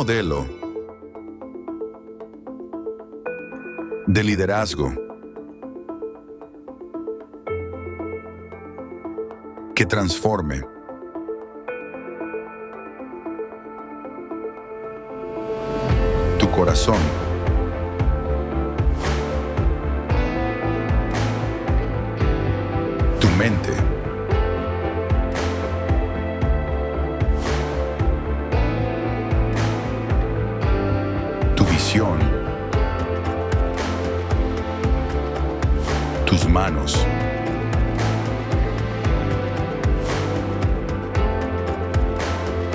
modelo de liderazgo que transforme tu corazón, tu mente, tu visión, tus manos,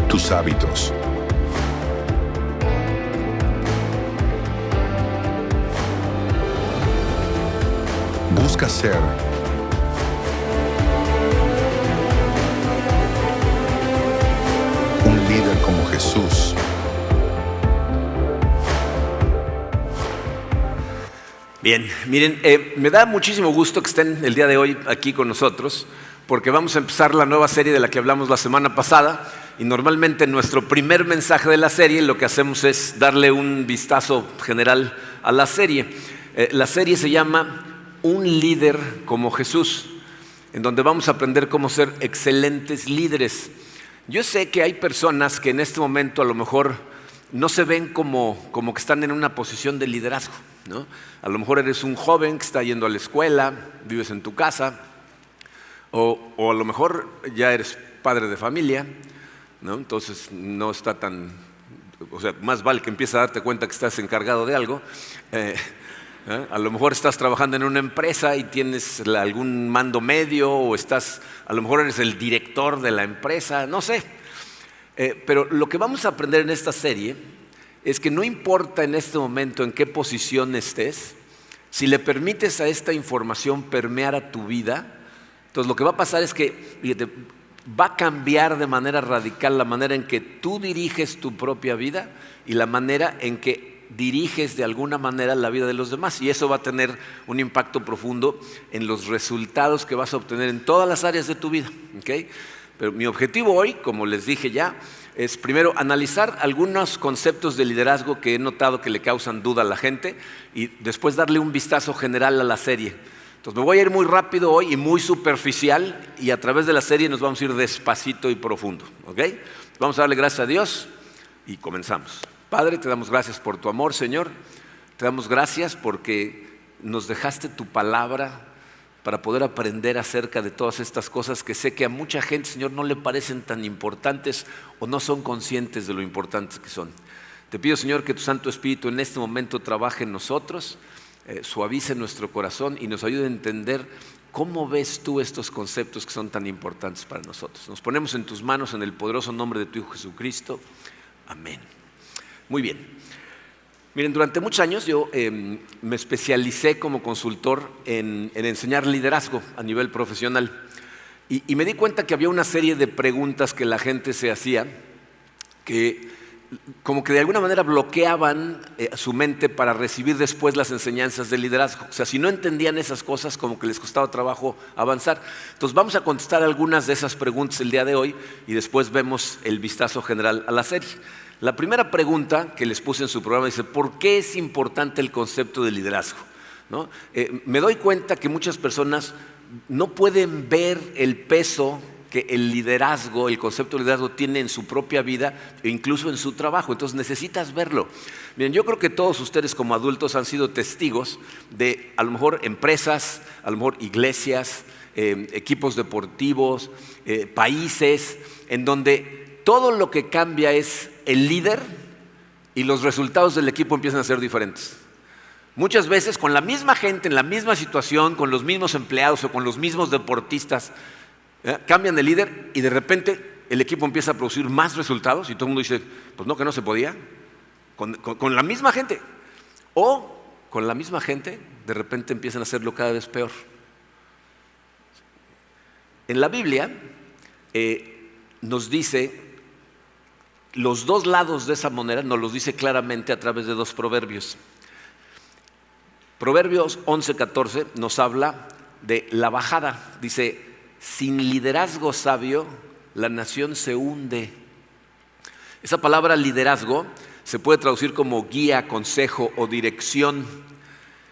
tus hábitos. Busca ser un líder como Jesús. Bien, miren, me da muchísimo gusto que estén el día de hoy aquí con nosotros, porque vamos a empezar la nueva serie de la que hablamos la semana pasada, y normalmente en nuestro primer mensaje de la serie lo que hacemos es darle un vistazo general a la serie. La serie se llama Un líder como Jesús, en donde vamos a aprender cómo ser excelentes líderes. Yo sé que hay personas que en este momento a lo mejor no se ven como que están en una posición de liderazgo, ¿no? A lo mejor eres un joven que está yendo a la escuela, vives en tu casa, o a lo mejor ya eres padre de familia, ¿no? Entonces no está tan, o sea, más vale que empieces a darte cuenta que estás encargado de algo. A lo mejor estás trabajando en una empresa y tienes algún mando medio, o a lo mejor eres el director de la empresa, no sé. Pero lo que vamos a aprender en esta serie es que no importa en este momento en qué posición estés, si le permites a esta información permear a tu vida, entonces lo que va a pasar es que, fíjate, va a cambiar de manera radical la manera en que tú diriges tu propia vida y la manera en que diriges de alguna manera la vida de los demás, y eso va a tener un impacto profundo en los resultados que vas a obtener en todas las áreas de tu vida, ¿okay? Pero mi objetivo hoy, como les dije ya, es primero analizar algunos conceptos de liderazgo que he notado que le causan duda a la gente, y después darle un vistazo general a la serie. Entonces me voy a ir muy rápido hoy y muy superficial, y a través de la serie nos vamos a ir despacito y profundo, ¿ok? Vamos a darle gracias a Dios y comenzamos. Padre, te damos gracias por tu amor, Señor. Te damos gracias porque nos dejaste tu palabra para poder aprender acerca de todas estas cosas que sé que a mucha gente, Señor, no le parecen tan importantes o no son conscientes de lo importantes que son. Te pido, Señor, que tu Santo Espíritu en este momento trabaje en nosotros, suavice nuestro corazón y nos ayude a entender cómo ves tú estos conceptos que son tan importantes para nosotros. Nos ponemos en tus manos en el poderoso nombre de tu Hijo Jesucristo. Amén. Muy bien. Miren, durante muchos años yo me especialicé como consultor en enseñar liderazgo a nivel profesional, y me di cuenta que había una serie de preguntas que la gente se hacía que como que de alguna manera bloqueaban su mente para recibir después las enseñanzas de liderazgo. O sea, si no entendían esas cosas, como que les costaba trabajo avanzar. Entonces vamos a contestar algunas de esas preguntas el día de hoy y después vemos el vistazo general a la serie. La primera pregunta que les puse en su programa dice: ¿por qué es importante el concepto de liderazgo? ¿No? Me doy cuenta que muchas personas no pueden ver el peso que el liderazgo, el concepto de liderazgo tiene en su propia vida e incluso en su trabajo. Entonces necesitas verlo. Miren, yo creo que todos ustedes como adultos han sido testigos de a lo mejor empresas, a lo mejor iglesias, equipos deportivos, países, en donde todo lo que cambia es el líder y los resultados del equipo empiezan a ser diferentes. Muchas veces con la misma gente, en la misma situación, con los mismos empleados o con los mismos deportistas, cambian de líder y de repente el equipo empieza a producir más resultados y todo el mundo dice: pues no, que no se podía, con la misma gente. O con la misma gente de repente empiezan a hacerlo cada vez peor. En la Biblia nos dice los dos lados de esa moneda, nos los dice claramente a través de dos proverbios. Proverbios 11:14 nos habla de la bajada. Dice: sin liderazgo sabio, la nación se hunde. Esa palabra liderazgo se puede traducir como guía, consejo o dirección.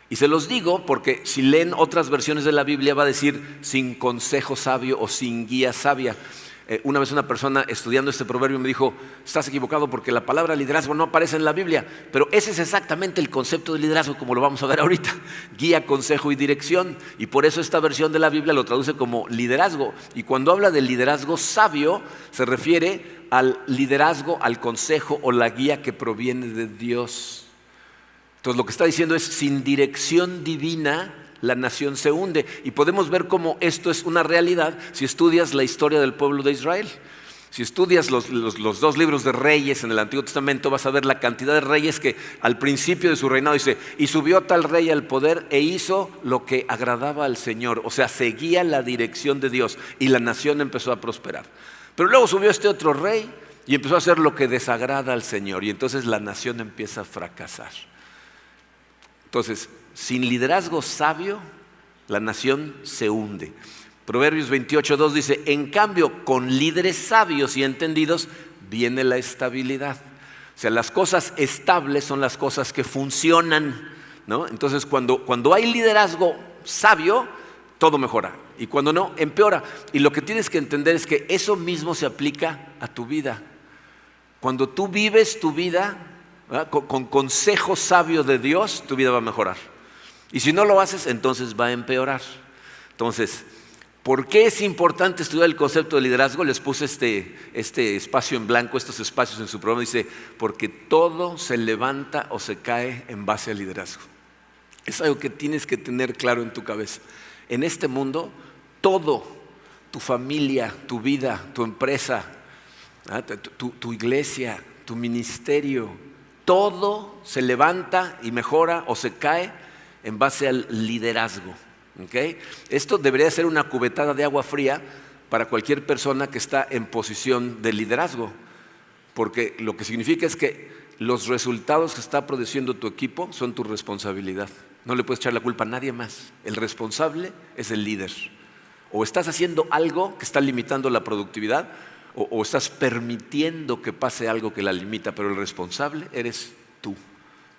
Y se los digo porque si leen otras versiones de la Biblia va a decir sin consejo sabio o sin guía sabia. Una vez una persona estudiando este proverbio me dijo, estás equivocado porque la palabra liderazgo no aparece en la Biblia, pero ese es exactamente el concepto de liderazgo como lo vamos a ver ahorita, guía, consejo y dirección, y por eso esta versión de la Biblia lo traduce como liderazgo, y cuando habla de liderazgo sabio se refiere al liderazgo, al consejo o la guía que proviene de Dios. Entonces lo que está diciendo es, sin dirección divina la nación se hunde, y podemos ver cómo esto es una realidad si estudias la historia del pueblo de Israel. Si estudias los dos libros de reyes en el Antiguo Testamento vas a ver la cantidad de reyes que al principio de su reinado dice, y subió tal rey al poder e hizo lo que agradaba al Señor, o sea, seguía la dirección de Dios y la nación empezó a prosperar. Pero luego subió este otro rey y empezó a hacer lo que desagrada al Señor, y entonces la nación empieza a fracasar. Entonces, sin liderazgo sabio, la nación se hunde. Proverbios 28:2 dice, en cambio, con líderes sabios y entendidos viene la estabilidad. O sea, las cosas estables son las cosas que funcionan, ¿no? Entonces, cuando hay liderazgo sabio, todo mejora. Y cuando no, empeora. Y lo que tienes que entender es que eso mismo se aplica a tu vida. Cuando tú vives tu vida, ¿verdad?, con consejo sabio de Dios, tu vida va a mejorar. Y si no lo haces, entonces va a empeorar. Entonces, ¿por qué es importante estudiar el concepto de liderazgo? Les puse este espacio en blanco, estos espacios en su programa. Dice, porque todo se levanta o se cae en base al liderazgo. Es algo que tienes que tener claro en tu cabeza. En este mundo, todo, tu familia, tu vida, tu empresa, tu iglesia, tu ministerio, todo se levanta y mejora o se cae en base al liderazgo. ¿Okay? Esto debería ser una cubetada de agua fría para cualquier persona que está en posición de liderazgo, porque lo que significa es que los resultados que está produciendo tu equipo son tu responsabilidad. No le puedes echar la culpa a nadie más. El responsable es el líder. O estás haciendo algo que está limitando la productividad, o estás permitiendo que pase algo que la limita, pero el responsable eres tú.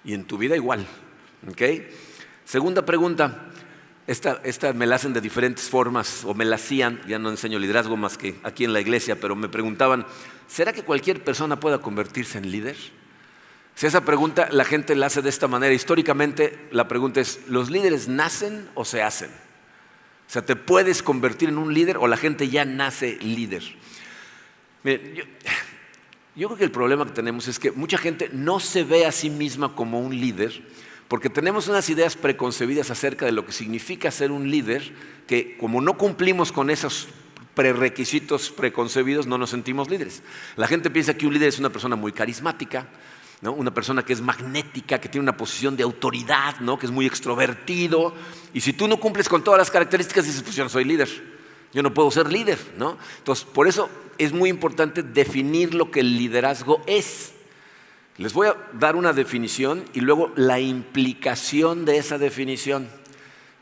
Y en tu vida igual. ¿Okay? Segunda pregunta, esta me la hacen de diferentes formas, o me la hacían, ya no enseño liderazgo más que aquí en la iglesia, pero me preguntaban, ¿será que cualquier persona pueda convertirse en líder? Si esa pregunta la gente la hace de esta manera, históricamente la pregunta es, ¿los líderes nacen o se hacen? O sea, ¿te puedes convertir en un líder o la gente ya nace líder? Miren, yo creo que el problema que tenemos es que mucha gente no se ve a sí misma como un líder, porque tenemos unas ideas preconcebidas acerca de lo que significa ser un líder, que como no cumplimos con esos prerequisitos preconcebidos, no nos sentimos líderes. La gente piensa que un líder es una persona muy carismática, ¿no? Una persona que es magnética, que tiene una posición de autoridad, ¿no? Que es muy extrovertido. Y si tú no cumples con todas las características, dices, pues yo no soy líder, yo no puedo ser líder, ¿no? Entonces, por eso es muy importante definir lo que el liderazgo es. Les voy a dar una definición y luego la implicación de esa definición.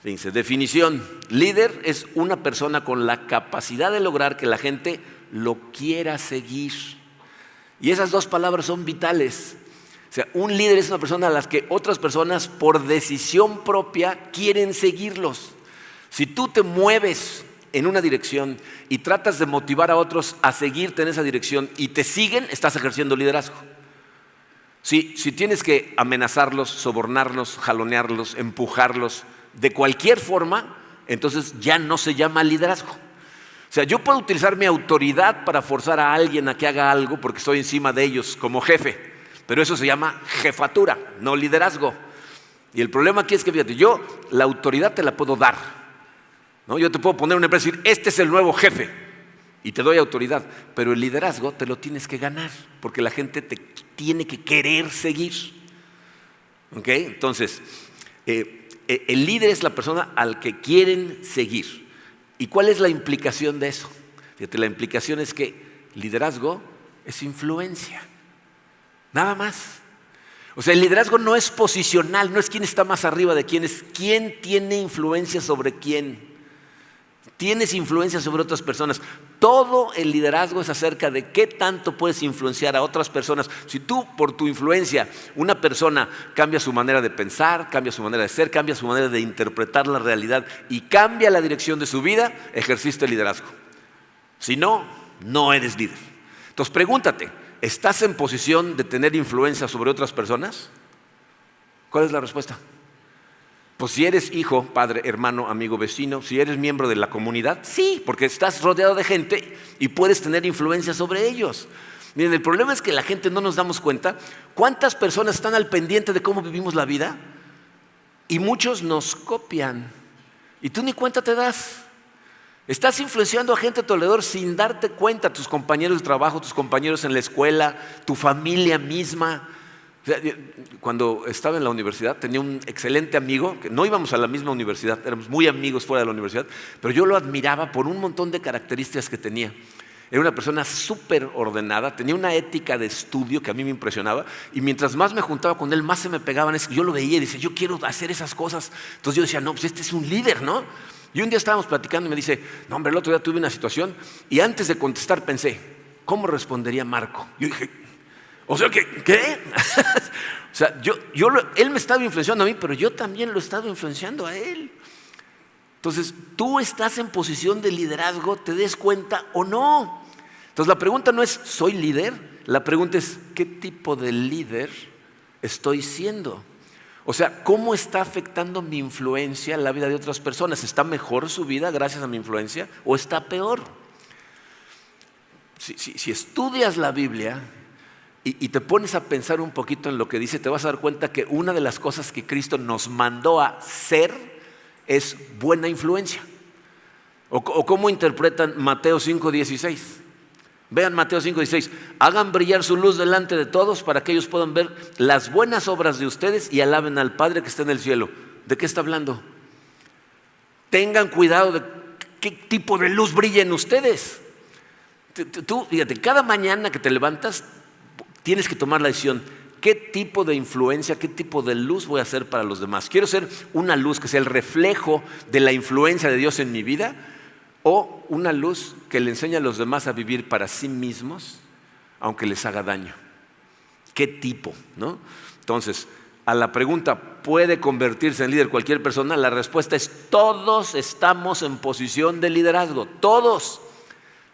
Fíjense, definición: líder es una persona con la capacidad de lograr que la gente lo quiera seguir. Y esas dos palabras son vitales. O sea, un líder es una persona a la que otras personas por decisión propia quieren seguirlos. Si tú te mueves en una dirección y tratas de motivar a otros a seguirte en esa dirección y te siguen, estás ejerciendo liderazgo. Si tienes que amenazarlos, sobornarlos, jalonearlos, empujarlos de cualquier forma, entonces ya no se llama liderazgo. O sea, yo puedo utilizar mi autoridad para forzar a alguien a que haga algo porque estoy encima de ellos como jefe, pero eso se llama jefatura, no liderazgo. Y el problema aquí es que, fíjate, yo la autoridad te la puedo dar, ¿no? Yo te puedo poner una empresa y decir, este es el nuevo jefe, y te doy autoridad, pero el liderazgo te lo tienes que ganar, porque la gente te tiene que querer seguir. ¿Okay? Entonces, el líder es la persona al que quieren seguir. ¿Y cuál es la implicación de eso? Fíjate, la implicación es que liderazgo es influencia, nada más. O sea, el liderazgo no es posicional, no es quién está más arriba de quién, es quién tiene influencia sobre quién. Tienes influencia sobre otras personas. Todo el liderazgo es acerca de qué tanto puedes influenciar a otras personas. Si tú, por tu influencia, una persona cambia su manera de pensar, cambia su manera de ser, cambia su manera de interpretar la realidad y cambia la dirección de su vida, ejerciste liderazgo. Si no, no eres líder. Entonces pregúntate, ¿estás en posición de tener influencia sobre otras personas? ¿Cuál es la respuesta? Pues si eres hijo, padre, hermano, amigo, vecino, si eres miembro de la comunidad, sí, porque estás rodeado de gente y puedes tener influencia sobre ellos. Miren, el problema es que la gente no nos damos cuenta cuántas personas están al pendiente de cómo vivimos la vida y muchos nos copian y tú ni cuenta te das. Estás influenciando a gente a tu alrededor sin darte cuenta, tus compañeros de trabajo, tus compañeros en la escuela, tu familia misma. Cuando estaba en la universidad tenía un excelente amigo, que no íbamos a la misma universidad, éramos muy amigos fuera de la universidad, pero yo lo admiraba por un montón de características que tenía. Era una persona súper ordenada, tenía una ética de estudio que a mí me impresionaba y mientras más me juntaba con él, más se me pegaban. Yo lo veía y decía, yo quiero hacer esas cosas. Entonces yo decía, no, pues este es un líder, ¿no? Y un día estábamos platicando y me dice, no hombre, el otro día tuve una situación y antes de contestar pensé, ¿cómo respondería Marco? Yo dije, o sea, ¿qué? O sea, él me estaba influenciando a mí, pero yo también lo he estado influenciando a él. Entonces, tú estás en posición de liderazgo, ¿te des cuenta o no? Entonces, la pregunta no es, ¿soy líder? La pregunta es, ¿qué tipo de líder estoy siendo? O sea, ¿cómo está afectando mi influencia en la vida de otras personas? ¿Está mejor su vida gracias a mi influencia o está peor? Si estudias la Biblia y te pones a pensar un poquito en lo que dice, te vas a dar cuenta que una de las cosas que Cristo nos mandó a ser es buena influencia. O cómo interpretan Mateo 5:16. Vean Mateo 5:16. Hagan brillar su luz delante de todos para que ellos puedan ver las buenas obras de ustedes y alaben al Padre que está en el cielo. ¿De qué está hablando? Tengan cuidado de qué tipo de luz brilla en ustedes. Tú, fíjate, cada mañana que te levantas tienes que tomar la decisión, ¿qué tipo de influencia, qué tipo de luz voy a hacer para los demás? ¿Quiero ser una luz que sea el reflejo de la influencia de Dios en mi vida? ¿O una luz que le enseña a los demás a vivir para sí mismos, aunque les haga daño? ¿Qué tipo? ¿No? Entonces, a la pregunta, ¿puede convertirse en líder cualquier persona? La respuesta es, todos estamos en posición de liderazgo, todos.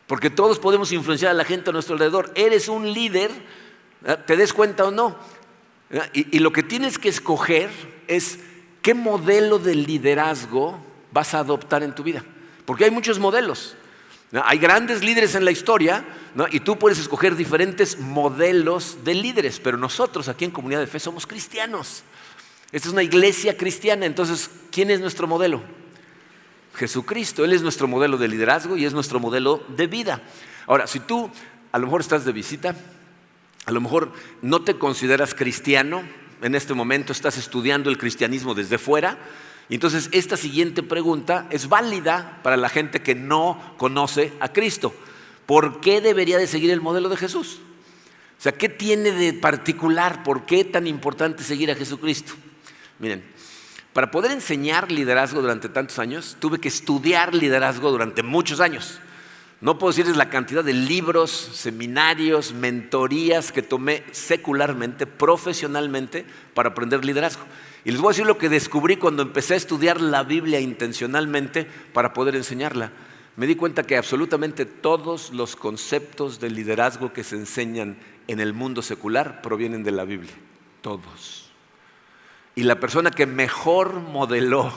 Porque todos podemos influenciar a la gente a nuestro alrededor. Eres un líder, ¿te des cuenta o no? Y lo que tienes que escoger es qué modelo de liderazgo vas a adoptar en tu vida. Porque hay muchos modelos. Hay grandes líderes en la historia, ¿no? Y tú puedes escoger diferentes modelos de líderes. Pero nosotros aquí en Comunidad de Fe somos cristianos. Esta es una iglesia cristiana. Entonces, ¿quién es nuestro modelo? Jesucristo. Él es nuestro modelo de liderazgo y es nuestro modelo de vida. Ahora, si tú a lo mejor estás de visita, a lo mejor no te consideras cristiano, en este momento estás estudiando el cristianismo desde fuera, y entonces esta siguiente pregunta es válida para la gente que no conoce a Cristo. ¿Por qué debería de seguir el modelo de Jesús? O sea, ¿qué tiene de particular? ¿Por qué es tan importante seguir a Jesucristo? Miren, para poder enseñar liderazgo durante tantos años, tuve que estudiar liderazgo durante muchos años. No puedo decirles la cantidad de libros, seminarios, mentorías que tomé secularmente, profesionalmente, para aprender liderazgo. Y les voy a decir lo que descubrí cuando empecé a estudiar la Biblia intencionalmente para poder enseñarla. Me di cuenta que absolutamente todos los conceptos de liderazgo que se enseñan en el mundo secular provienen de la Biblia. Todos. Y la persona que mejor modeló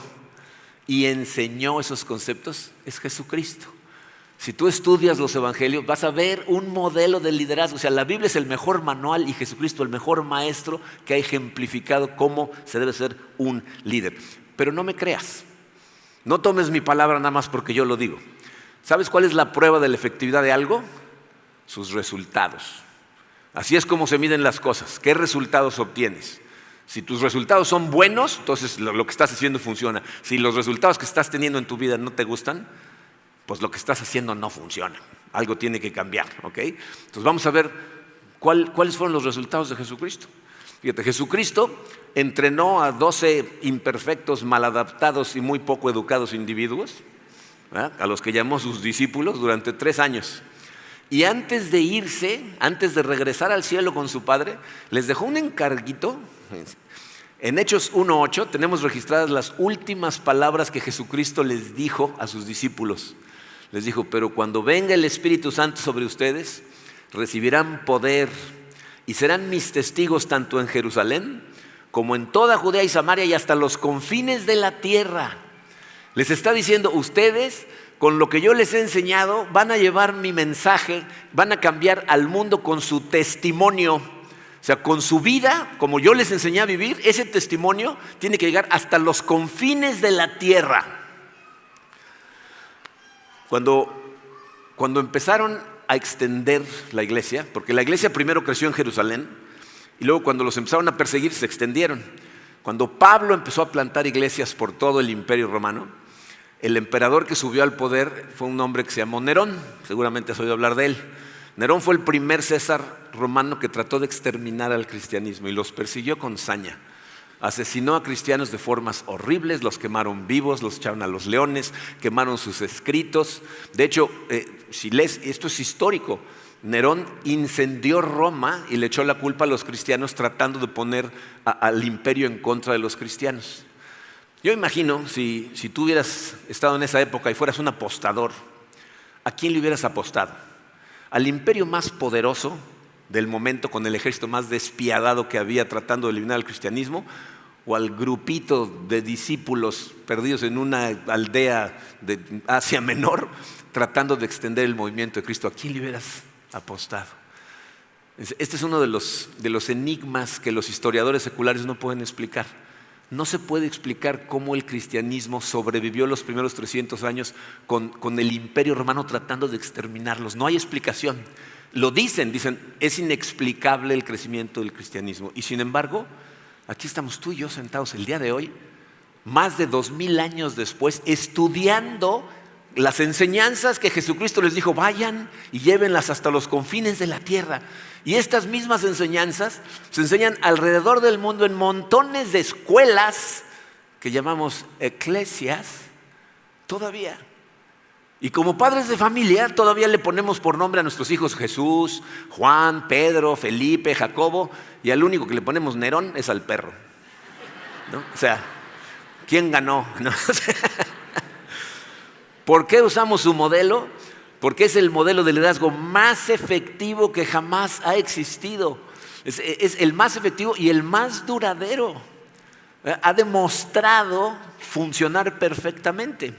y enseñó esos conceptos es Jesucristo. Si tú estudias los evangelios, vas a ver un modelo de liderazgo. O sea, la Biblia es el mejor manual y Jesucristo el mejor maestro que ha ejemplificado cómo se debe ser un líder. Pero no me creas. No tomes mi palabra nada más porque yo lo digo. ¿Sabes cuál es la prueba de la efectividad de algo? Sus resultados. Así es como se miden las cosas. ¿Qué resultados obtienes? Si tus resultados son buenos, entonces lo que estás haciendo funciona. Si los resultados que estás teniendo en tu vida no te gustan, pues lo que estás haciendo no funciona. Algo tiene que cambiar, ¿ok? Entonces vamos a ver cuáles fueron los resultados de Jesucristo. Fíjate, Jesucristo entrenó a 12 imperfectos, maladaptados y muy poco educados individuos. ¿verdad? A los que llamó sus discípulos durante 3 años. Y antes de irse, antes de regresar al cielo con su Padre, les dejó un encarguito. En Hechos 1:8 tenemos registradas las últimas palabras que Jesucristo les dijo a sus discípulos. Les dijo: pero cuando venga el Espíritu Santo sobre ustedes, recibirán poder y serán mis testigos tanto en Jerusalén como en toda Judea y Samaria y hasta los confines de la tierra. Les está diciendo: ustedes, con lo que yo les he enseñado, van a llevar mi mensaje, van a cambiar al mundo con su testimonio. O sea, con su vida, como yo les enseñé a vivir, ese testimonio tiene que llegar hasta los confines de la tierra. Cuando empezaron a extender la iglesia, porque la iglesia primero creció en Jerusalén, y luego cuando los empezaron a perseguir se extendieron. Cuando Pablo empezó a plantar iglesias por todo el Imperio Romano, el emperador que subió al poder fue un hombre que se llamó Nerón. Seguramente has oído hablar de él. Nerón fue el primer César romano que trató de exterminar al cristianismo y los persiguió con saña. Asesinó a cristianos de formas horribles, los quemaron vivos, los echaron a los leones, quemaron sus escritos. De hecho, si lees, esto es histórico. Nerón incendió Roma y le echó la culpa a los cristianos tratando de poner al imperio en contra de los cristianos. Yo imagino, si tú hubieras estado en esa época y fueras un apostador, ¿a quién le hubieras apostado? ¿Al imperio más poderoso del momento, con el ejército más despiadado que había tratando de eliminar al cristianismo, o al grupito de discípulos perdidos en una aldea de Asia Menor tratando de extender el movimiento de Cristo? ¿A quién le hubieras apostado? Este es uno de los enigmas que los historiadores seculares no pueden explicar. No se puede explicar cómo el cristianismo sobrevivió los primeros 300 años con el Imperio Romano tratando de exterminarlos. No hay explicación. Lo dicen, es inexplicable el crecimiento del cristianismo. Y sin embargo, aquí estamos tú y yo sentados el día de hoy, más de 2000 años después, estudiando las enseñanzas que Jesucristo les dijo: vayan y llévenlas hasta los confines de la tierra. Y estas mismas enseñanzas se enseñan alrededor del mundo en montones de escuelas que llamamos eclesias todavía. Y como padres de familia todavía le ponemos por nombre a nuestros hijos Jesús, Juan, Pedro, Felipe, Jacobo, y al único que le ponemos Nerón es al perro, ¿no? O sea, ¿quién ganó? ¿No? ¿Por qué usamos su modelo? Porque es el modelo de liderazgo más efectivo que jamás ha existido. Es el más efectivo y el más duradero. Ha demostrado funcionar perfectamente.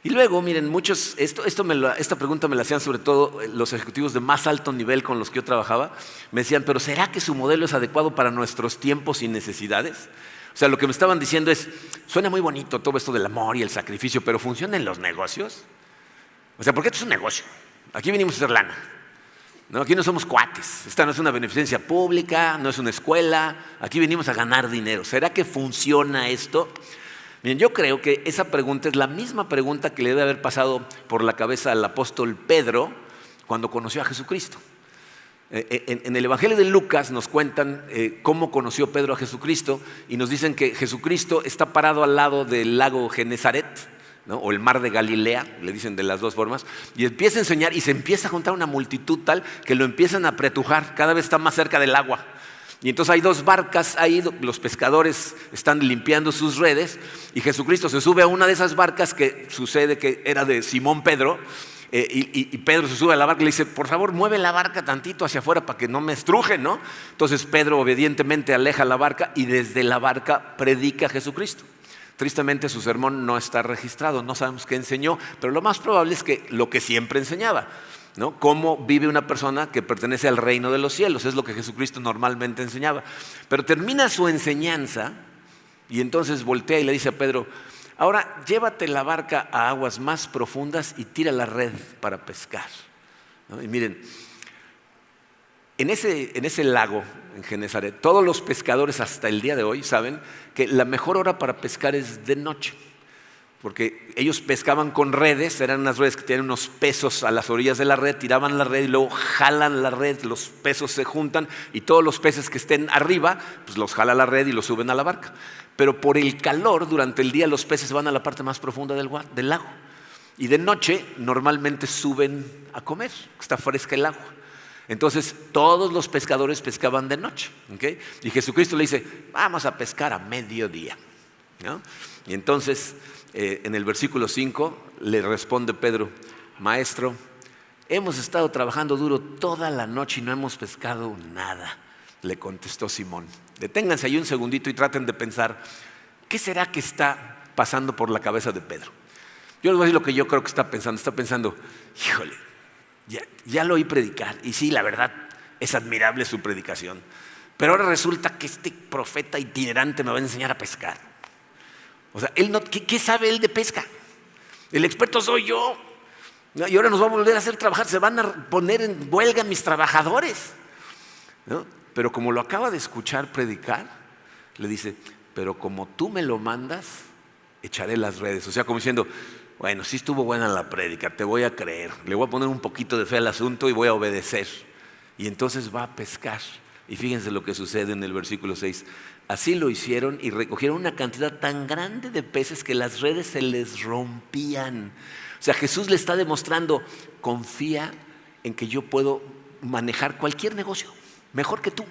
Y luego, miren, muchos, esta pregunta me la hacían sobre todo los ejecutivos de más alto nivel con los que yo trabajaba. Me decían: ¿pero será que su modelo es adecuado para nuestros tiempos y necesidades? O sea, lo que me estaban diciendo es: suena muy bonito todo esto del amor y el sacrificio, pero ¿funciona en los negocios? O sea, porque esto es un negocio. Aquí venimos a hacer lana, ¿no? Aquí no somos cuates. Esta no es una beneficencia pública, no es una escuela. Aquí venimos a ganar dinero. ¿Será que funciona esto? Miren, yo creo que esa pregunta es la misma pregunta que le debe haber pasado por la cabeza al apóstol Pedro cuando conoció a Jesucristo. En el Evangelio de Lucas nos cuentan cómo conoció Pedro a Jesucristo y nos dicen que Jesucristo está parado al lado del lago Genesaret, ¿no? O el mar de Galilea, le dicen de las dos formas, y empieza a enseñar y se empieza a juntar una multitud tal que lo empiezan a apretujar, cada vez está más cerca del agua. Y entonces hay 2 barcas ahí, los pescadores están limpiando sus redes y Jesucristo se sube a una de esas barcas que sucede que era de Simón Pedro. Y Pedro se sube a la barca y le dice: por favor, mueve la barca tantito hacia afuera para que no me estruje, ¿no? Entonces Pedro obedientemente aleja la barca y desde la barca predica a Jesucristo. Tristemente su sermón no está registrado, no sabemos qué enseñó, pero lo más probable es que lo que siempre enseñaba, ¿no? Cómo vive una persona que pertenece al reino de los cielos, es lo que Jesucristo normalmente enseñaba. Pero termina su enseñanza y entonces voltea y le dice a Pedro: ahora llévate la barca a aguas más profundas y tira la red para pescar, ¿no? Y miren, en ese lago, en Genesaret, todos los pescadores hasta el día de hoy saben que la mejor hora para pescar es de noche. Porque ellos pescaban con redes, eran unas redes que tienen unos pesos a las orillas de la red, tiraban la red y luego jalan la red, los pesos se juntan y todos los peces que estén arriba, pues los jala la red y los suben a la barca. Pero por el calor, durante el día los peces van a la parte más profunda del lago. Y de noche normalmente suben a comer, está fresca el agua. Entonces todos los pescadores pescaban de noche, ¿okay? Y Jesucristo le dice, vamos a pescar a mediodía, ¿no? Y entonces en el versículo 5 le responde Pedro, maestro, hemos estado trabajando duro toda la noche y no hemos pescado nada. Le contestó Simón. Deténganse ahí un segundito y traten de pensar, ¿qué será que está pasando por la cabeza de Pedro? Yo les voy a decir lo que yo creo que está pensando. Está pensando, híjole, ya lo oí predicar. Y sí, la verdad, es admirable su predicación. Pero ahora resulta que este profeta itinerante me va a enseñar a pescar. O sea, ¿qué sabe él de pesca? El experto soy yo. Y ahora nos va a volver a hacer trabajar. Se van a poner en huelga mis trabajadores, ¿no? Pero como lo acaba de escuchar predicar, le dice, pero como tú me lo mandas, echaré las redes. O sea, como diciendo, bueno, sí estuvo buena la prédica, te voy a creer. Le voy a poner un poquito de fe al asunto y voy a obedecer. Y entonces va a pescar. Y fíjense lo que sucede en el versículo 6. Así lo hicieron y recogieron una cantidad tan grande de peces que las redes se les rompían. O sea, Jesús le está demostrando, confía en que yo puedo manejar cualquier negocio mejor que tú.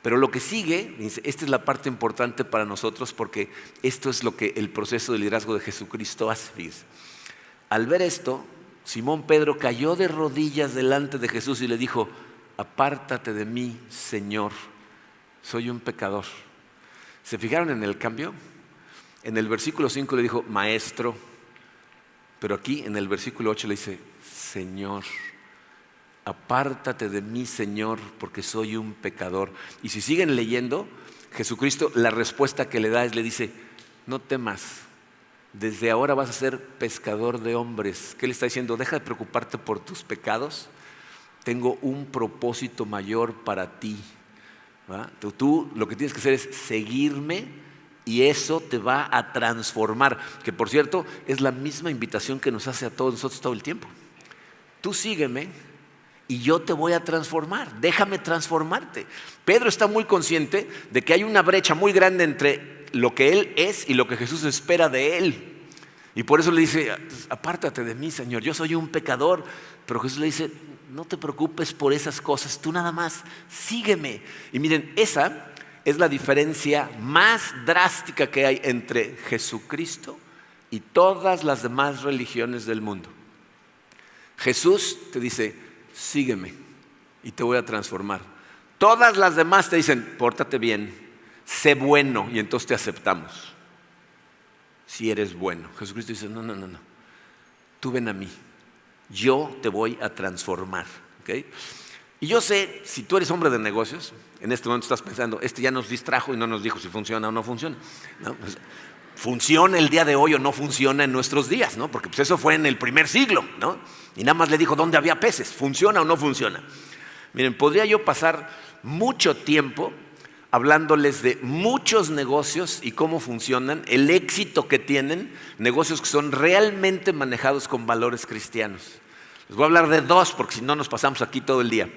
Pero lo que sigue, esta es la parte importante para nosotros porque esto es lo que el proceso de liderazgo de Jesucristo hace. Fíjense. Al ver esto, Simón Pedro cayó de rodillas delante de Jesús y le dijo, apártate de mí, Señor, soy un pecador. ¿Se fijaron en el cambio? En el versículo 5 le dijo, maestro, pero aquí en el versículo 8 le dice, Señor. Apártate de mí, Señor, porque soy un pecador. Y si siguen leyendo, Jesucristo la respuesta que le da es, le dice, no temas, desde ahora vas a ser pescador de hombres. ¿Qué le está diciendo? Deja de preocuparte por tus pecados, tengo un propósito mayor para ti. ¿Va? Tú lo que tienes que hacer es seguirme y eso te va a transformar. Que por cierto, es la misma invitación que nos hace a todos nosotros todo el tiempo. Tú sígueme y yo te voy a transformar, déjame transformarte. Pedro está muy consciente de que hay una brecha muy grande entre lo que él es y lo que Jesús espera de él. Y por eso le dice, apártate de mí, Señor, yo soy un pecador. Pero Jesús le dice, no te preocupes por esas cosas, tú nada más sígueme. Y miren, esa es la diferencia más drástica que hay entre Jesucristo y todas las demás religiones del mundo. Jesús te dice, sígueme y te voy a transformar. Todas las demás te dicen, pórtate bien, sé bueno y entonces te aceptamos. Si eres bueno. Jesucristo dice, no, tú ven a mí, yo te voy a transformar. ¿Okay? Y yo sé, si tú eres hombre de negocios, en este momento estás pensando, ya nos distrajo y no nos dijo si funciona o no funciona, ¿no? Pues, funciona el día de hoy o no funciona en nuestros días, ¿no? Porque pues eso fue en el primer siglo, ¿no? Y nada más le dijo dónde había peces, ¿funciona o no funciona? Miren, podría yo pasar mucho tiempo hablándoles de muchos negocios y cómo funcionan, el éxito que tienen, negocios que son realmente manejados con valores cristianos. Les voy a hablar de dos porque si no nos pasamos aquí todo el día.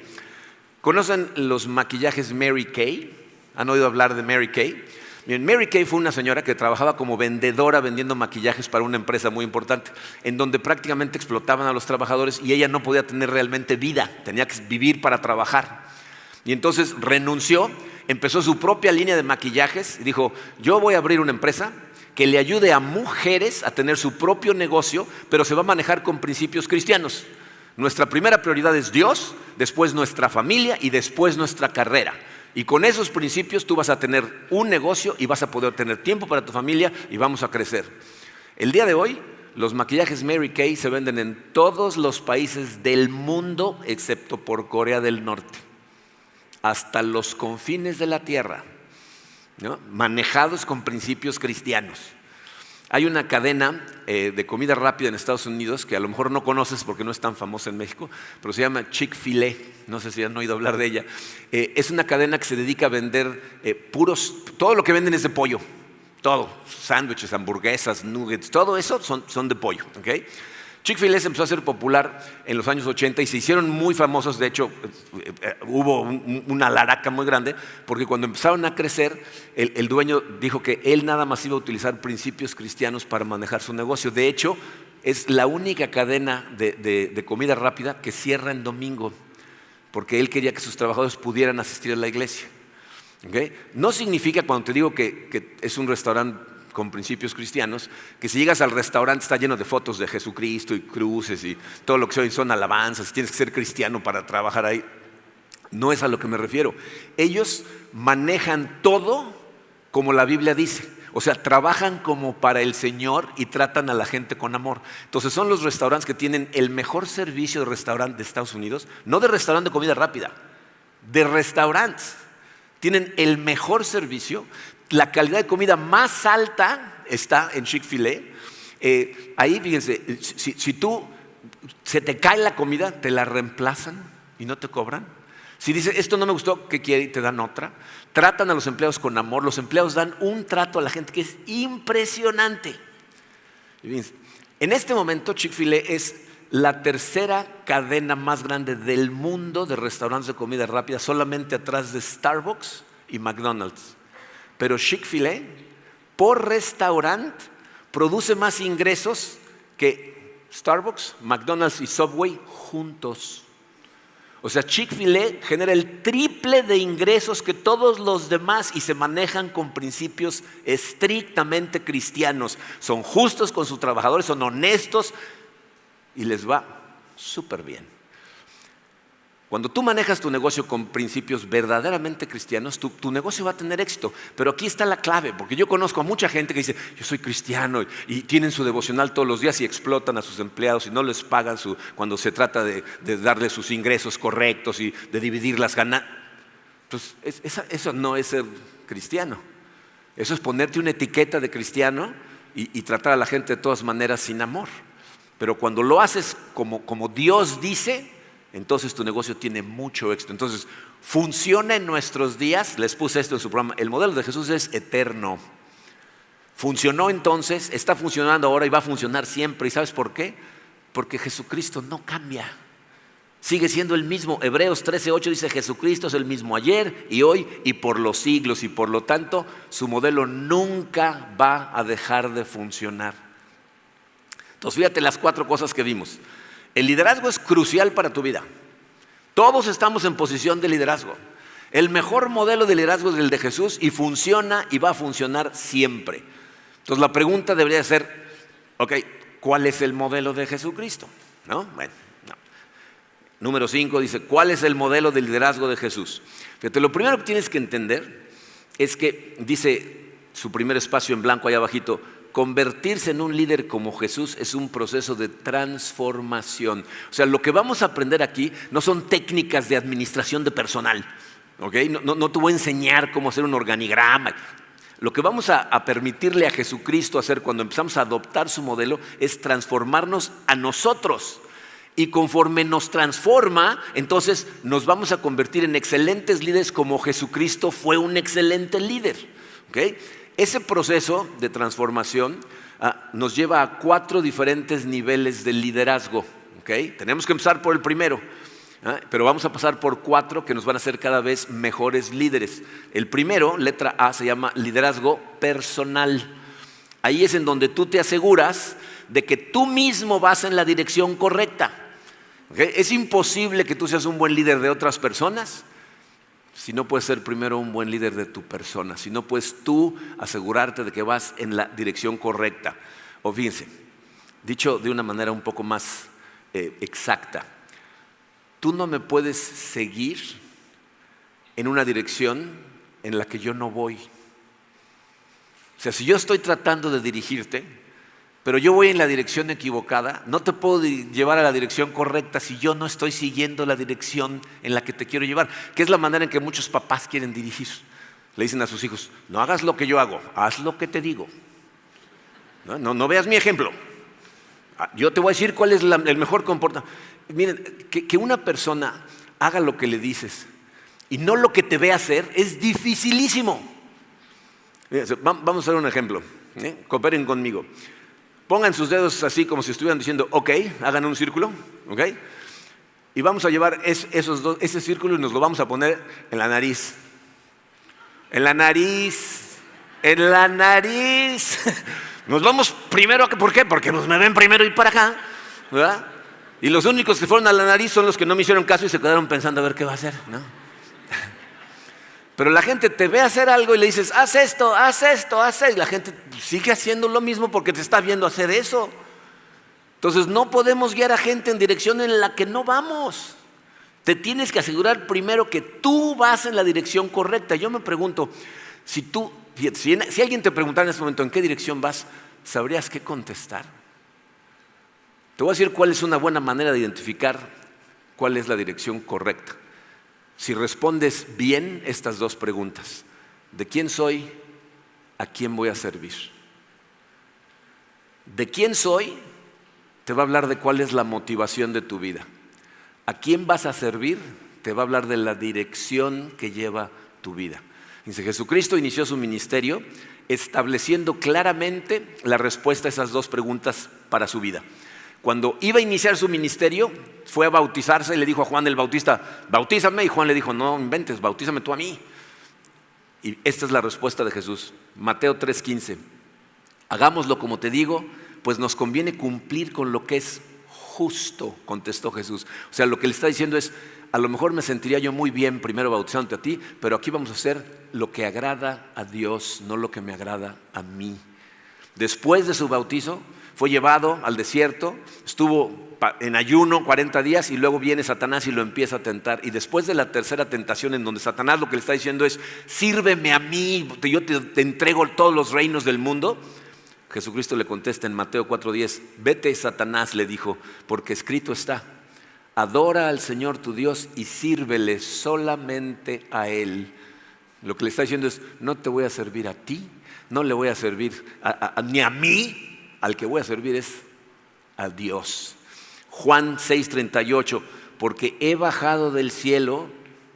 ¿Conocen los maquillajes Mary Kay? ¿Han oído hablar de Mary Kay? Bien, Mary Kay fue una señora que trabajaba como vendedora vendiendo maquillajes para una empresa muy importante, en donde prácticamente explotaban a los trabajadores y ella no podía tener realmente vida, tenía que vivir para trabajar. Y entonces renunció, empezó su propia línea de maquillajes y dijo, yo voy a abrir una empresa que le ayude a mujeres a tener su propio negocio, pero se va a manejar con principios cristianos. Nuestra primera prioridad es Dios, después nuestra familia y después nuestra carrera. Y con esos principios tú vas a tener un negocio y vas a poder tener tiempo para tu familia y vamos a crecer. El día de hoy, los maquillajes Mary Kay se venden en todos los países del mundo, excepto por Corea del Norte. Hasta los confines de la tierra, ¿no? Manejados con principios cristianos. Hay una cadena de comida rápida en Estados Unidos que a lo mejor no conoces porque no es tan famosa en México, pero se llama Chick-fil-A, no sé si han oído hablar de ella. Es una cadena que se dedica a vender todo lo que venden es de pollo, todo, sándwiches, hamburguesas, nuggets, todo eso son de pollo, ¿okay? Chick-fil-A se empezó a hacer popular en los años 80 y se hicieron muy famosos. De hecho, hubo una laraca muy grande porque cuando empezaron a crecer, el dueño dijo que él nada más iba a utilizar principios cristianos para manejar su negocio. De hecho, es la única cadena de comida rápida que cierra en domingo, porque él quería que sus trabajadores pudieran asistir a la iglesia. ¿Okay? No significa, cuando te digo que es un restaurante con principios cristianos, que si llegas al restaurante está lleno de fotos de Jesucristo y cruces y todo lo que son alabanzas, tienes que ser cristiano para trabajar ahí. No es a lo que me refiero. Ellos manejan todo como la Biblia dice. O sea, trabajan como para el Señor y tratan a la gente con amor. Entonces son los restaurantes que tienen el mejor servicio de restaurante de Estados Unidos, no de restaurante de comida rápida, de restaurantes. Tienen el mejor servicio, la calidad de comida más alta está en Chick-fil-A. Ahí, fíjense, si tú se te cae la comida, te la reemplazan y no te cobran. Si dices, esto no me gustó, ¿qué quiere? Y te dan otra. Tratan a los empleados con amor. Los empleados dan un trato a la gente que es impresionante. Y fíjense, en este momento Chick-fil-A es la tercera cadena más grande del mundo de restaurantes de comida rápida, solamente atrás de Starbucks y McDonald's. Pero Chick-fil-A, por restaurante, produce más ingresos que Starbucks, McDonald's y Subway juntos. O sea, Chick-fil-A genera el triple de ingresos que todos los demás y se manejan con principios estrictamente cristianos. Son justos con sus trabajadores, son honestos y les va súper bien. Cuando tú manejas tu negocio con principios verdaderamente cristianos, tu negocio va a tener éxito. Pero aquí está la clave, porque yo conozco a mucha gente que dice, yo soy cristiano, y tienen su devocional todos los días y explotan a sus empleados y no les pagan cuando se trata de darles sus ingresos correctos y de dividir las ganancias. Pues eso no es ser cristiano. Eso es ponerte una etiqueta de cristiano y tratar a la gente de todas maneras sin amor. Pero cuando lo haces como Dios dice, entonces tu negocio tiene mucho éxito. Entonces, funciona en nuestros días. Les puse esto en su programa. El modelo de Jesús es eterno. Funcionó entonces, está funcionando ahora y va a funcionar siempre. ¿Y sabes por qué? Porque Jesucristo no cambia. Sigue siendo el mismo. Hebreos 13:8 dice, Jesucristo es el mismo ayer y hoy y por los siglos. Y por lo tanto, su modelo nunca va a dejar de funcionar. Entonces, fíjate las 4 cosas que vimos. El liderazgo es crucial para tu vida. Todos estamos en posición de liderazgo. El mejor modelo de liderazgo es el de Jesús y funciona y va a funcionar siempre. Entonces la pregunta debería ser, ¿cuál es el modelo de Jesucristo? ¿No? Bueno, no. Número 5 dice, ¿cuál es el modelo de liderazgo de Jesús? Fíjate, lo primero que tienes que entender es que, dice su primer espacio en blanco allá abajito, convertirse en un líder como Jesús es un proceso de transformación. O sea, lo que vamos a aprender aquí no son técnicas de administración de personal. No te voy a enseñar cómo hacer un organigrama. Lo que vamos a permitirle a Jesucristo hacer cuando empezamos a adoptar su modelo es transformarnos a nosotros. Y conforme nos transforma, entonces nos vamos a convertir en excelentes líderes como Jesucristo fue un excelente líder. Ese proceso de transformación nos lleva a 4 diferentes niveles de liderazgo. Tenemos que empezar por el primero, pero vamos a pasar por 4 que nos van a hacer cada vez mejores líderes. El primero, letra A, se llama liderazgo personal. Ahí es en donde tú te aseguras de que tú mismo vas en la dirección correcta. Es imposible que tú seas un buen líder de otras personas si no puedes ser primero un buen líder de tu persona, si no puedes tú asegurarte de que vas en la dirección correcta. O fíjense, dicho de una manera un poco más exacta, tú no me puedes seguir en una dirección en la que yo no voy. O sea, si yo estoy tratando de dirigirte, pero yo voy en la dirección equivocada, no te puedo llevar a la dirección correcta si yo no estoy siguiendo la dirección en la que te quiero llevar, que es la manera en que muchos papás quieren dirigir. Le dicen a sus hijos, no hagas lo que yo hago, haz lo que te digo. No veas mi ejemplo. Yo te voy a decir cuál es el mejor comportamiento. Miren, que una persona haga lo que le dices y no lo que te ve hacer es dificilísimo. Vamos a hacer un ejemplo. Cooperen conmigo. Pongan sus dedos así como si estuvieran diciendo, hagan un círculo, y vamos a llevar ese círculo y nos lo vamos a poner en la nariz. En la nariz. Nos vamos primero, ¿por qué? Porque nos me ven primero ir para acá, ¿verdad? Y los únicos que fueron a la nariz son los que no me hicieron caso y se quedaron pensando a ver qué va a hacer, ¿no? Pero la gente te ve hacer algo y le dices, haz esto, haz esto, haz esto. Y la gente sigue haciendo lo mismo porque te está viendo hacer eso. Entonces no podemos guiar a gente en dirección en la que no vamos. Te tienes que asegurar primero que tú vas en la dirección correcta. Yo me pregunto, si alguien te preguntara en este momento en qué dirección vas, ¿sabrías qué contestar? Te voy a decir cuál es una buena manera de identificar cuál es la dirección correcta. Si respondes bien estas dos preguntas: ¿de quién soy? ¿A quién voy a servir? ¿De quién soy? Te va a hablar de cuál es la motivación de tu vida. ¿A quién vas a servir? Te va a hablar de la dirección que lleva tu vida. Dice, Jesucristo inició su ministerio estableciendo claramente la respuesta a esas dos preguntas para su vida. Cuando iba a iniciar su ministerio, fue a bautizarse y le dijo a Juan el Bautista, bautízame, y Juan le dijo, no inventes, bautízame tú a mí. Y esta es la respuesta de Jesús, Mateo 3:15. Hagámoslo como te digo, pues nos conviene cumplir con lo que es justo, contestó Jesús. O sea, lo que le está diciendo es, a lo mejor me sentiría yo muy bien primero bautizándote a ti, pero aquí vamos a hacer lo que agrada a Dios, no lo que me agrada a mí. Después de su bautizo, fue llevado al desierto, estuvo en ayuno 40 días y luego viene Satanás y lo empieza a tentar. Y después de la tercera tentación, en donde Satanás lo que le está diciendo es, sírveme a mí, yo te entrego todos los reinos del mundo. Jesucristo le contesta en Mateo 4:10, vete Satanás, le dijo, porque escrito está, adora al Señor tu Dios y sírvele solamente a Él. Lo que le está diciendo es, no te voy a servir a ti, no le voy a servir ni a mí, al que voy a servir es a Dios. Juan 6:38, porque he bajado del cielo.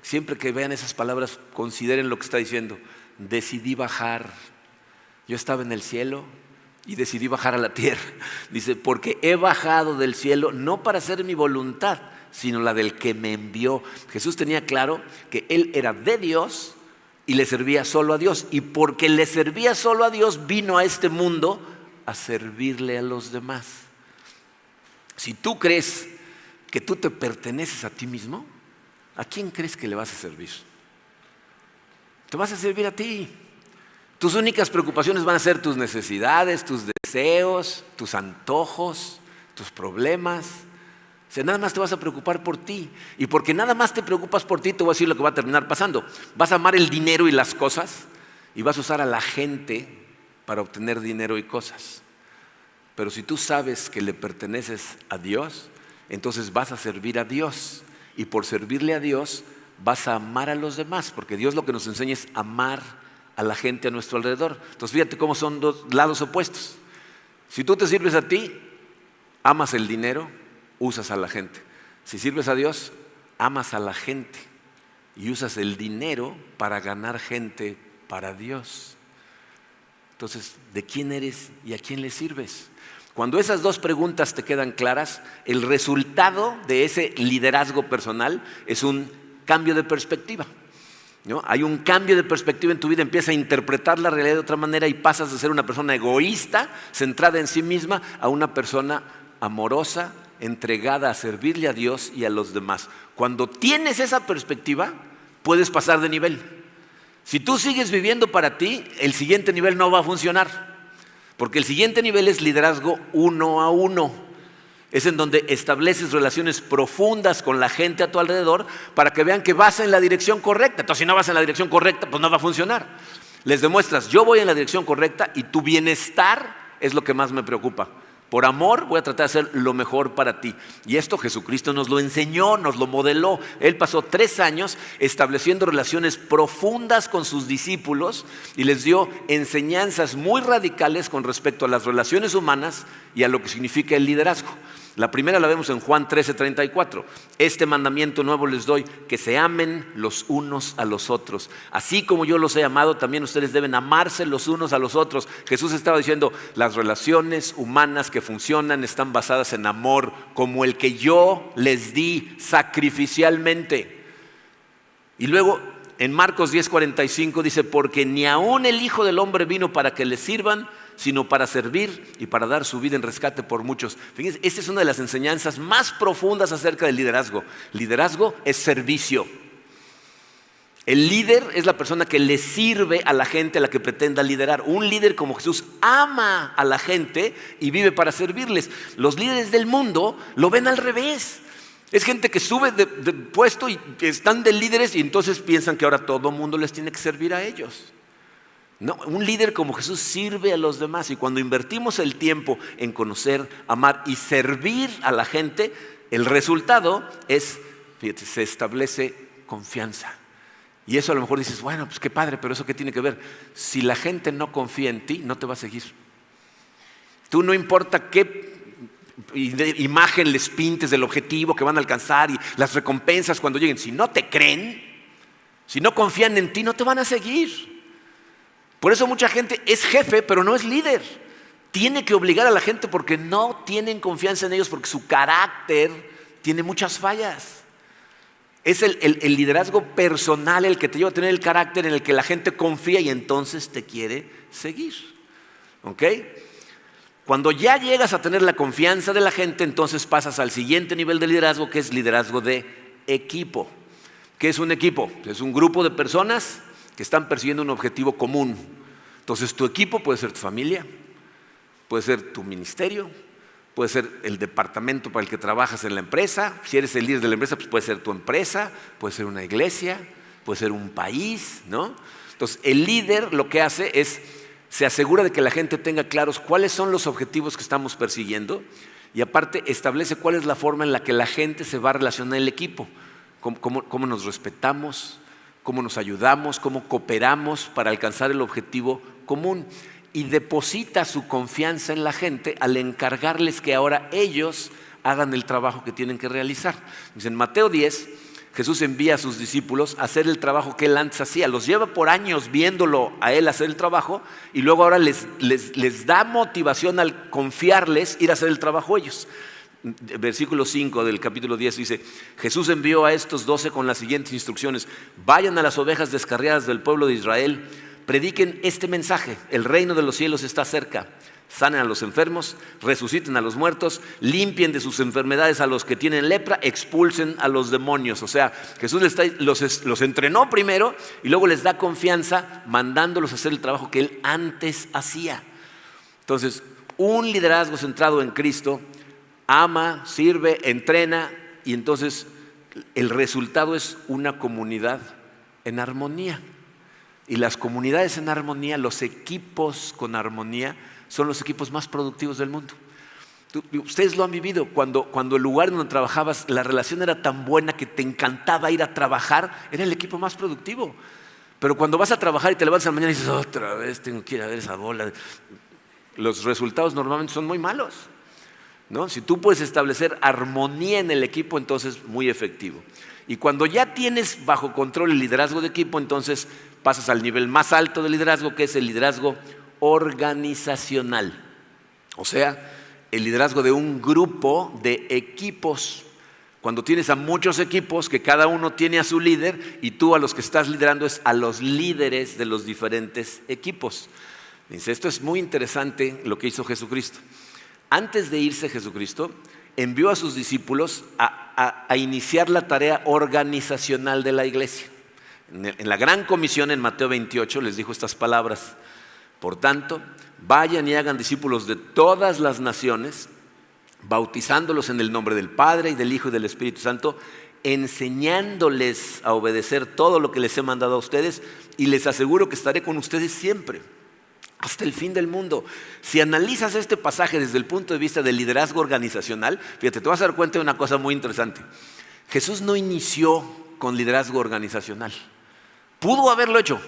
Siempre que vean esas palabras, consideren lo que está diciendo. Decidí bajar. Yo estaba en el cielo y decidí bajar a la tierra. Dice, porque he bajado del cielo no para hacer mi voluntad, sino la del que me envió. Jesús tenía claro que Él era de Dios y le servía solo a Dios. Y porque le servía solo a Dios, vino a este mundo a servirle a los demás. Si tú crees que tú te perteneces a ti mismo, ¿a quién crees que le vas a servir? Te vas a servir a ti. Tus únicas preocupaciones van a ser tus necesidades, tus deseos, tus antojos, tus problemas. O sea, nada más te vas a preocupar por ti. Y porque nada más te preocupas por ti, te voy a decir lo que va a terminar pasando. Vas a amar el dinero y las cosas y vas a usar a la gente para obtener dinero y cosas. Pero si tú sabes que le perteneces a Dios, entonces vas a servir a Dios. Y por servirle a Dios, vas a amar a los demás. Porque Dios lo que nos enseña es amar a la gente a nuestro alrededor. Entonces fíjate cómo son dos lados opuestos. Si tú te sirves a ti, amas el dinero, usas a la gente. Si sirves a Dios, amas a la gente y usas el dinero para ganar gente para Dios. Entonces, ¿de quién eres y a quién le sirves? Cuando esas dos preguntas te quedan claras, el resultado de ese liderazgo personal es un cambio de perspectiva, ¿no? Hay un cambio de perspectiva en tu vida, empiezas a interpretar la realidad de otra manera y pasas de ser una persona egoísta, centrada en sí misma, a una persona amorosa, entregada a servirle a Dios y a los demás. Cuando tienes esa perspectiva, puedes pasar de nivel. Si tú sigues viviendo para ti, el siguiente nivel no va a funcionar. Porque el siguiente nivel es liderazgo 1 a 1. Es en donde estableces relaciones profundas con la gente a tu alrededor para que vean que vas en la dirección correcta. Entonces, si no vas en la dirección correcta, pues no va a funcionar. Les demuestras, yo voy en la dirección correcta y tu bienestar es lo que más me preocupa. Por amor voy a tratar de hacer lo mejor para ti. Y esto Jesucristo nos lo enseñó, nos lo modeló. Él pasó 3 años estableciendo relaciones profundas con sus discípulos y les dio enseñanzas muy radicales con respecto a las relaciones humanas y a lo que significa el liderazgo. La primera la vemos en Juan 13:34. Este mandamiento nuevo les doy, que se amen los unos a los otros. Así como yo los he amado, también ustedes deben amarse los unos a los otros. Jesús estaba diciendo, las relaciones humanas que funcionan están basadas en amor, como el que yo les di sacrificialmente. Y luego en Marcos 10:45 dice, porque ni aun el Hijo del Hombre vino para que le sirvan, sino para servir y para dar su vida en rescate por muchos. Fíjense, esta es una de las enseñanzas más profundas acerca del liderazgo. Liderazgo es servicio. El líder es la persona que le sirve a la gente a la que pretenda liderar. Un líder como Jesús ama a la gente y vive para servirles. Los líderes del mundo lo ven al revés. Es gente que sube de puesto y están de líderes y entonces piensan que ahora todo el mundo les tiene que servir a ellos. No, un líder como Jesús sirve a los demás, y cuando invertimos el tiempo en conocer, amar y servir a la gente, el resultado es, fíjate, se establece confianza. Y eso a lo mejor dices, bueno, pues qué padre, pero ¿eso qué tiene que ver? Si la gente no confía en ti, no te va a seguir. Tú, no importa qué imagen les pintes del objetivo que van a alcanzar y las recompensas cuando lleguen, si no te creen, si no confían en ti, no te van a seguir. Por eso mucha gente es jefe, pero no es líder. Tiene que obligar a la gente porque no tienen confianza en ellos, porque su carácter tiene muchas fallas. Es el liderazgo personal el que te lleva a tener el carácter en el que la gente confía y entonces te quiere seguir. ¿Ok? Cuando ya llegas a tener la confianza de la gente, entonces pasas al siguiente nivel de liderazgo, que es liderazgo de equipo. ¿Qué es un equipo? Es un grupo de personas que están persiguiendo un objetivo común. Entonces tu equipo puede ser tu familia, puede ser tu ministerio, puede ser el departamento para el que trabajas en la empresa. Si eres el líder de la empresa, pues puede ser tu empresa, puede ser una iglesia, puede ser un país, ¿no? Entonces el líder lo que hace es, se asegura de que la gente tenga claros cuáles son los objetivos que estamos persiguiendo, y aparte establece cuál es la forma en la que la gente se va a relacionar en el equipo, cómo nos respetamos, cómo nos ayudamos, cómo cooperamos para alcanzar el objetivo común. Y deposita su confianza en la gente al encargarles que ahora ellos hagan el trabajo que tienen que realizar. En Mateo 10, Jesús envía a sus discípulos a hacer el trabajo que él antes hacía. Los lleva por años viéndolo a él hacer el trabajo, y luego ahora les da motivación al confiarles ir a hacer el trabajo ellos. Versículo 5 del capítulo 10 dice: Jesús envió a estos 12 con las siguientes instrucciones: vayan a las ovejas descarriadas del pueblo de Israel, prediquen este mensaje: el reino de los cielos está cerca. Sanen a los enfermos, resuciten a los muertos, limpien de sus enfermedades a los que tienen lepra, expulsen a los demonios. O sea, Jesús los entrenó primero y luego les da confianza mandándolos a hacer el trabajo que él antes hacía. Entonces, un liderazgo centrado en Cristo ama, sirve, entrena, y entonces el resultado es una comunidad en armonía. Y las comunidades en armonía, los equipos con armonía, son los equipos más productivos del mundo. Ustedes lo han vivido, cuando el lugar donde trabajabas, la relación era tan buena que te encantaba ir a trabajar, era el equipo más productivo. Pero cuando vas a trabajar y te levantas a la mañana y dices, otra vez tengo que ir a ver esa bola, los resultados normalmente son muy malos, ¿no? Si tú puedes establecer armonía en el equipo, entonces muy efectivo. Y cuando ya tienes bajo control el liderazgo de equipo, entonces pasas al nivel más alto del liderazgo, que es el liderazgo organizacional. O sea, el liderazgo de un grupo de equipos. Cuando tienes a muchos equipos que cada uno tiene a su líder, y tú a los que estás liderando es a los líderes de los diferentes equipos. Dice, esto es muy interesante lo que hizo Jesucristo. Antes de irse Jesucristo, envió a sus discípulos a iniciar la tarea organizacional de la iglesia. En la gran comisión en Mateo 28 les dijo estas palabras: por tanto, vayan y hagan discípulos de todas las naciones, bautizándolos en el nombre del Padre y del Hijo y del Espíritu Santo, enseñándoles a obedecer todo lo que les he mandado a ustedes, y les aseguro que estaré con ustedes siempre, hasta el fin del mundo. Si analizas este pasaje desde el punto de vista del liderazgo organizacional, fíjate, te vas a dar cuenta de una cosa muy interesante. Jesús no inició con liderazgo organizacional. Pudo haberlo hecho.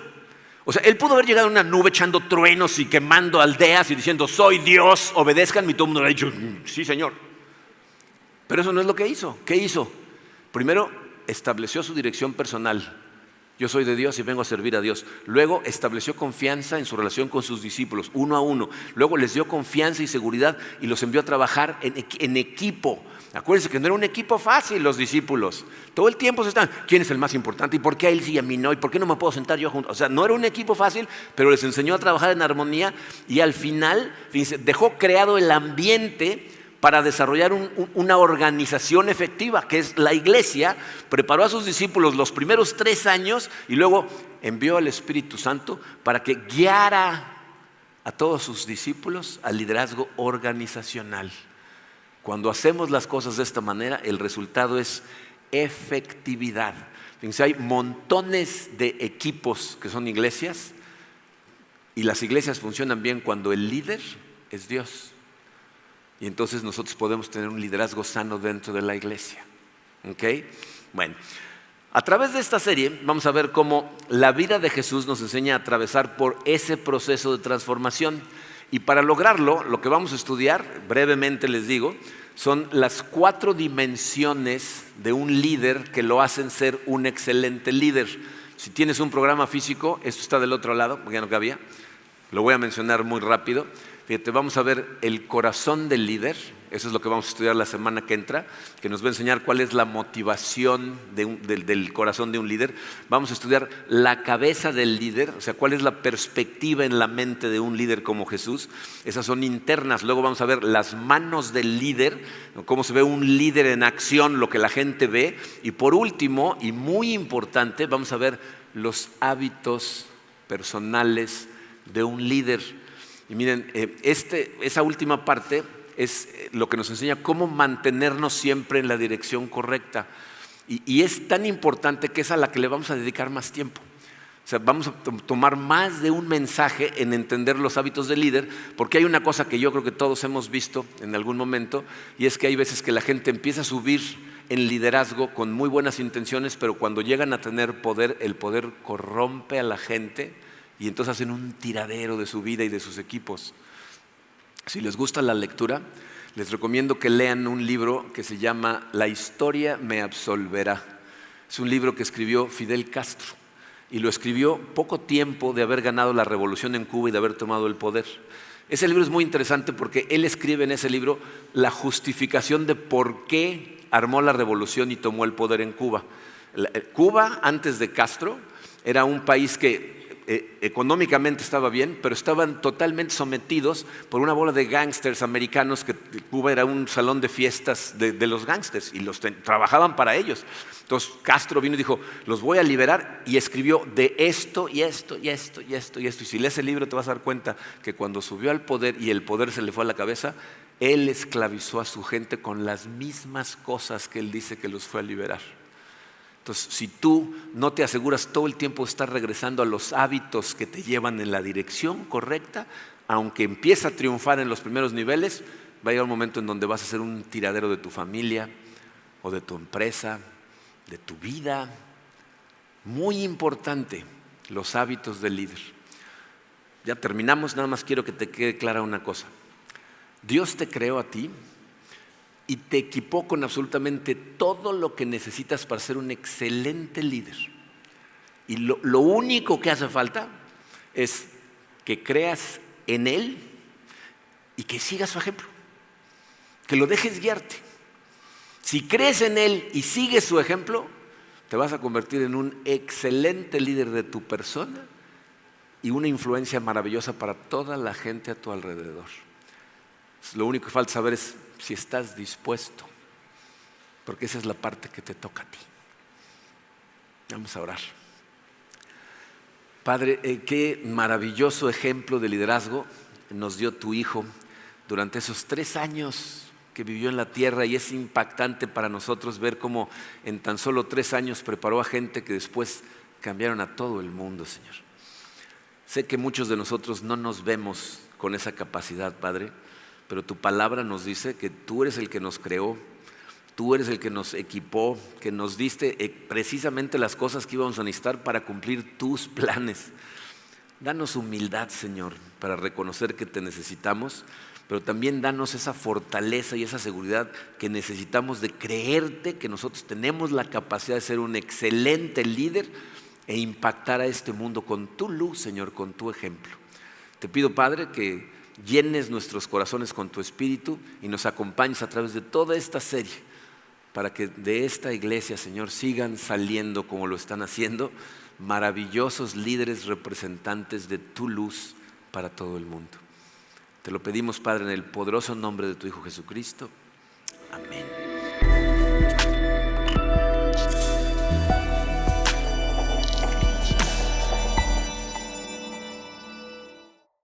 O sea, él pudo haber llegado a una nube echando truenos y quemando aldeas y diciendo, soy Dios, obedezcanme, y todo el mundo le ha dicho, sí, Señor. Pero eso no es lo que hizo. ¿Qué hizo? Primero, estableció su dirección personal. Yo soy de Dios y vengo a servir a Dios. Luego estableció confianza en su relación con sus discípulos, uno a uno. Luego les dio confianza y seguridad y los envió a trabajar en equipo. Acuérdense que no era un equipo fácil los discípulos. Todo el tiempo se estaban, ¿quién es el más importante? ¿Y por qué a él sí y a mí no? ¿Y por qué no me puedo sentar yo junto? O sea, no era un equipo fácil, pero les enseñó a trabajar en armonía y al final, fíjense, dejó creado el ambiente para desarrollar una organización efectiva, que es la iglesia. Preparó a sus discípulos los primeros 3 años y luego envió al Espíritu Santo para que guiara a todos sus discípulos al liderazgo organizacional. Cuando hacemos las cosas de esta manera, el resultado es efectividad. Fíjense, hay montones de equipos que son iglesias y las iglesias funcionan bien cuando el líder es Dios. Y entonces nosotros podemos tener un liderazgo sano dentro de la iglesia. ¿Ok? Bueno, a través de esta serie vamos a ver cómo la vida de Jesús nos enseña a atravesar por ese proceso de transformación. Y para lograrlo, lo que vamos a estudiar, brevemente les digo, son las 4 dimensiones de un líder que lo hacen ser un excelente líder. Si tienes un programa físico, esto está del otro lado, porque ya no cabía, lo voy a mencionar muy rápido. Fíjate, vamos a ver el corazón del líder, eso es lo que vamos a estudiar la semana que entra, que nos va a enseñar cuál es la motivación del corazón de un líder. Vamos a estudiar la cabeza del líder, o sea, cuál es la perspectiva en la mente de un líder como Jesús. Esas son internas. Luego vamos a ver las manos del líder, cómo se ve un líder en acción, lo que la gente ve. Y por último, y muy importante, vamos a ver los hábitos personales de un líder. Y miren, esa última parte es lo que nos enseña cómo mantenernos siempre en la dirección correcta. Y es tan importante que es a la que le vamos a dedicar más tiempo. O sea, vamos a tomar más de un mensaje en entender los hábitos del líder, porque hay una cosa que yo creo que todos hemos visto en algún momento, y es que hay veces que la gente empieza a subir en liderazgo con muy buenas intenciones, pero cuando llegan a tener poder, el poder corrompe a la gente. Y entonces hacen un tiradero de su vida y de sus equipos. Si les gusta la lectura, les recomiendo que lean un libro que se llama La historia me absolverá. Es un libro que escribió Fidel Castro y lo escribió poco tiempo de haber ganado la revolución en Cuba y de haber tomado el poder. Ese libro es muy interesante porque él escribe en ese libro la justificación de por qué armó la revolución y tomó el poder en Cuba. Cuba, antes de Castro, era un país que económicamente estaba bien, pero estaban totalmente sometidos por una bola de gángsters americanos, que Cuba era un salón de fiestas de los gángsters y trabajaban para ellos. Entonces Castro vino y dijo, los voy a liberar, y escribió de esto y esto y esto y esto y esto. Y si lees el libro te vas a dar cuenta que cuando subió al poder y el poder se le fue a la cabeza, él esclavizó a su gente con las mismas cosas que él dice que los fue a liberar. Entonces, si tú no te aseguras todo el tiempo de estar regresando a los hábitos que te llevan en la dirección correcta, aunque empieza a triunfar en los primeros niveles, va a llegar un momento en donde vas a ser un tiradero de tu familia o de tu empresa, de tu vida. Muy importante, los hábitos del líder. Ya terminamos, nada más quiero que te quede clara una cosa. Dios te creó a ti y te equipó con absolutamente todo lo que necesitas para ser un excelente líder. Y lo único que hace falta es que creas en Él y que sigas su ejemplo, que lo dejes guiarte. Si crees en Él y sigues su ejemplo, te vas a convertir en un excelente líder de tu persona y una influencia maravillosa para toda la gente a tu alrededor. Lo único que falta saber es si estás dispuesto, porque esa es la parte que te toca a ti. Vamos a orar. Padre, qué maravilloso ejemplo de liderazgo nos dio tu Hijo durante esos 3 años que vivió en la tierra, y es impactante para nosotros ver cómo en tan solo 3 años preparó a gente que después cambiaron a todo el mundo, Señor. Sé que muchos de nosotros no nos vemos con esa capacidad, Padre, pero tu palabra nos dice que tú eres el que nos creó, tú eres el que nos equipó, que nos diste precisamente las cosas que íbamos a necesitar para cumplir tus planes. Danos humildad, Señor, para reconocer que te necesitamos, pero también danos esa fortaleza y esa seguridad que necesitamos de creerte que nosotros tenemos la capacidad de ser un excelente líder e impactar a este mundo con tu luz, Señor, con tu ejemplo. Te pido, Padre, que llenes nuestros corazones con tu Espíritu y nos acompañes a través de toda esta serie para que de esta iglesia, Señor, sigan saliendo como lo están haciendo maravillosos líderes representantes de tu luz para todo el mundo. Te lo pedimos, Padre, en el poderoso nombre de tu Hijo Jesucristo. Amén.